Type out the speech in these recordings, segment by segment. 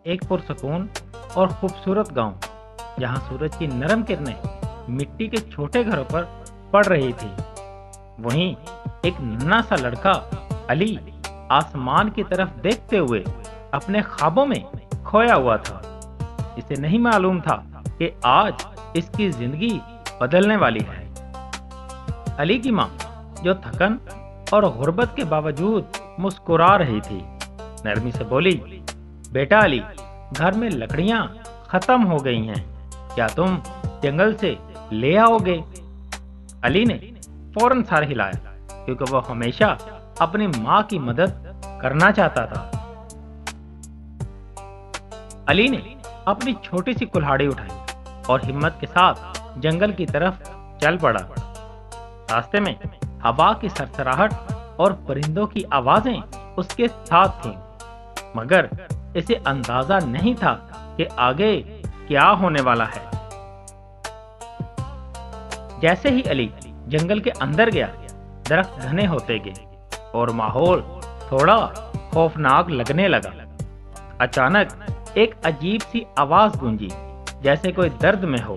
ایک پرسکون اور خوبصورت گاؤں جہاں سورج کی نرم کرنیں مٹی کے چھوٹے گھروں پر پڑ رہی تھی، وہیں ایک ننھا سا لڑکا علی آسمان کی طرف دیکھتے ہوئے اپنے خوابوں میں کھویا ہوا تھا۔ اسے نہیں معلوم تھا کہ آج اس کی زندگی بدلنے والی ہے۔ علی کی ماں جو تھکن اور غربت کے باوجود مسکرا رہی تھی، نرمی سے بولی، بیٹا علی، گھر میں لکڑیاں ختم ہو گئی ہیں، کیا تم جنگل سے لے آؤ گے؟ علی نے فوراً سر ہلایا کیونکہ وہ ہمیشہ اپنی ماں کی مدد کرنا چاہتا تھا۔ علی نے اپنی چھوٹی سی کلہاڑی اٹھائی اور ہمت کے ساتھ جنگل کی طرف چل پڑا۔ راستے میں ہوا کی سرسراہٹ اور پرندوں کی آوازیں اس کے ساتھ تھیں، مگر اسے اندازہ نہیں تھا کہ آگے کیا ہونے والا ہے۔ جیسے ہی علی جنگل کے اندر گیا، درخت گھنے ہوتے گئے اور ماحول تھوڑا خوفناک لگنے لگا۔ اچانک ایک عجیب سی آواز گونجی، جیسے کوئی درد میں ہو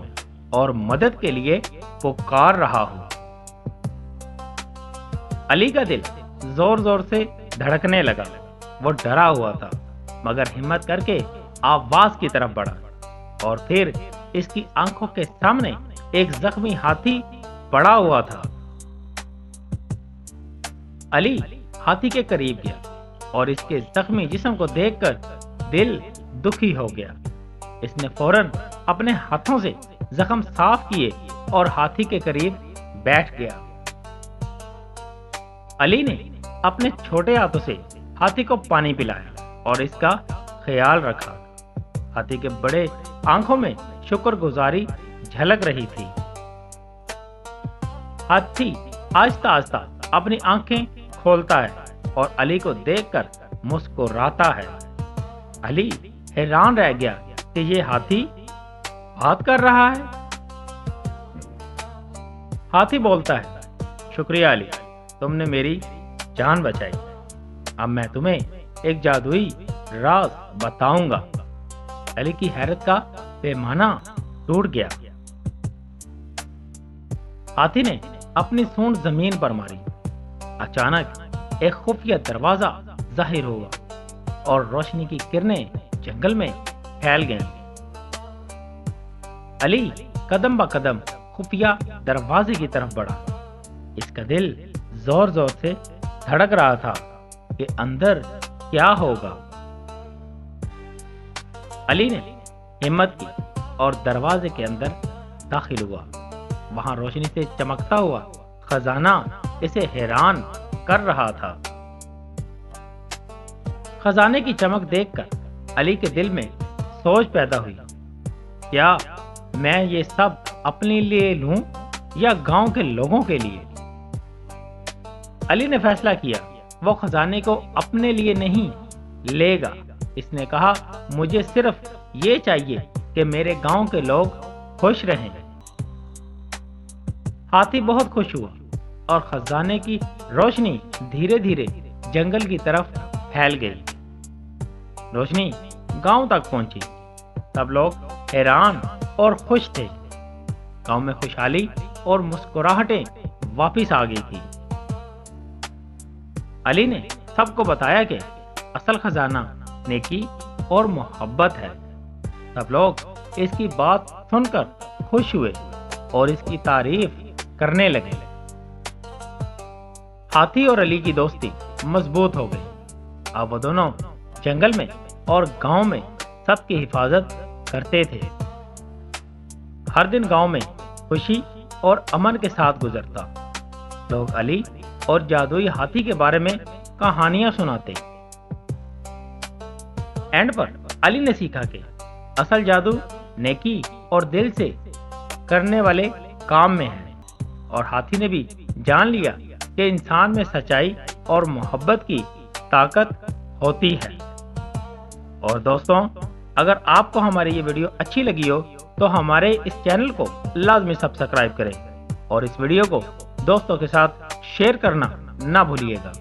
اور مدد کے لیے پکار رہا ہو۔ علی کا دل زور زور سے دھڑکنے لگا۔ وہ ڈرا ہوا تھا، مگر ہمت کر کے آواز کی طرف بڑھا اور پھر اس کی آنکھوں کے سامنے ایک زخمی ہاتھی پڑا ہوا تھا۔ علی ہاتھی کے قریب گیا اور اس کے زخمی جسم کو دیکھ کر دل دکھی ہو گیا۔ اس نے فوراً اپنے ہاتھوں سے زخم صاف کیے اور ہاتھی کے قریب بیٹھ گیا۔ علی نے اپنے چھوٹے ہاتھوں سے ہاتھی کو پانی پلایا اور اس کا خیال رکھا۔ ہاتھی کے بڑے آنکھوں میں شکر گزاری جھلک رہی تھی۔ ہاتھی آہستہ آہستہ اپنی آنکھیں کھولتا ہے اور علی کو دیکھ کر مسکراتا ہے۔ علی حیران رہ گیا کہ یہ ہاتھی بات کر رہا ہے۔ ہاتھی بولتا ہے، شکریہ علی، تم نے میری جان بچائی۔ اب میں تمہیں ایک جادوئی راز بتاؤں گا۔ علی کی حیرت کا پیمانہ ٹوٹ گیا۔ ہاتھی نے اپنی سونڈ زمین پر ماری۔ اچانک ایک خفیہ دروازہ ظاہر ہوا اور روشنی کی کرنیں جنگل میں پھیل گئیں۔ علی قدم با قدم خفیہ دروازے کی طرف بڑھا۔ اس کا دل زور زور سے دھڑک رہا تھا کہ اندر کیا ہوگا۔ علی نے ہمت کی اور دروازے کے اندر داخل ہوا۔ وہاں روشنی سے چمکتا ہوا خزانہ اسے حیران کر رہا تھا۔ خزانے کی چمک دیکھ کر علی کے دل میں سوچ پیدا ہوئی، کیا میں یہ سب اپنے لیے لوں یا گاؤں کے لوگوں کے لیے؟ علی نے فیصلہ کیا وہ خزانے کو اپنے لیے نہیں لے گا۔ اس نے کہا، مجھے صرف یہ چاہیے کہ میرے گاؤں کے لوگ خوش رہیں۔ ہاتھی بہت خوش ہوا اور خزانے کی روشنی دھیرے دھیرے جنگل کی طرف پھیل گئی۔ روشنی گاؤں تک پہنچی۔ سب لوگ حیران اور خوش تھے۔ گاؤں میں خوشحالی اور مسکراہٹیں واپس آ گئی تھی۔ علی نے سب کو بتایا کہ اصل خزانہ نیکی اور محبت ہے۔ سب لوگ اس کی بات سن کر خوش ہوئے اور اس کی تعریف کرنے لگے۔ ہاتھی اور علی کی دوستی مضبوط ہو گئی۔ اب وہ دونوں جنگل میں اور گاؤں میں سب کی حفاظت کرتے تھے۔ ہر دن گاؤں میں خوشی اور امن کے ساتھ گزرتا۔ لوگ علی اور جادوئی ہاتھی کے بارے میں کہانیاں سناتے۔ اینڈ پر علی نے سیکھا کہ اصل جادو نیکی اور دل سے کرنے والے کام میں ہے، اور ہاتھی نے بھی جان لیا کہ انسان میں سچائی اور محبت کی طاقت ہوتی ہے۔ اور دوستوں، اگر آپ کو ہماری یہ ویڈیو اچھی لگی ہو تو ہمارے اس چینل کو لازمی سبسکرائب کریں اور اس ویڈیو کو دوستوں کے ساتھ شیئر کرنا نہ بھولیے گا۔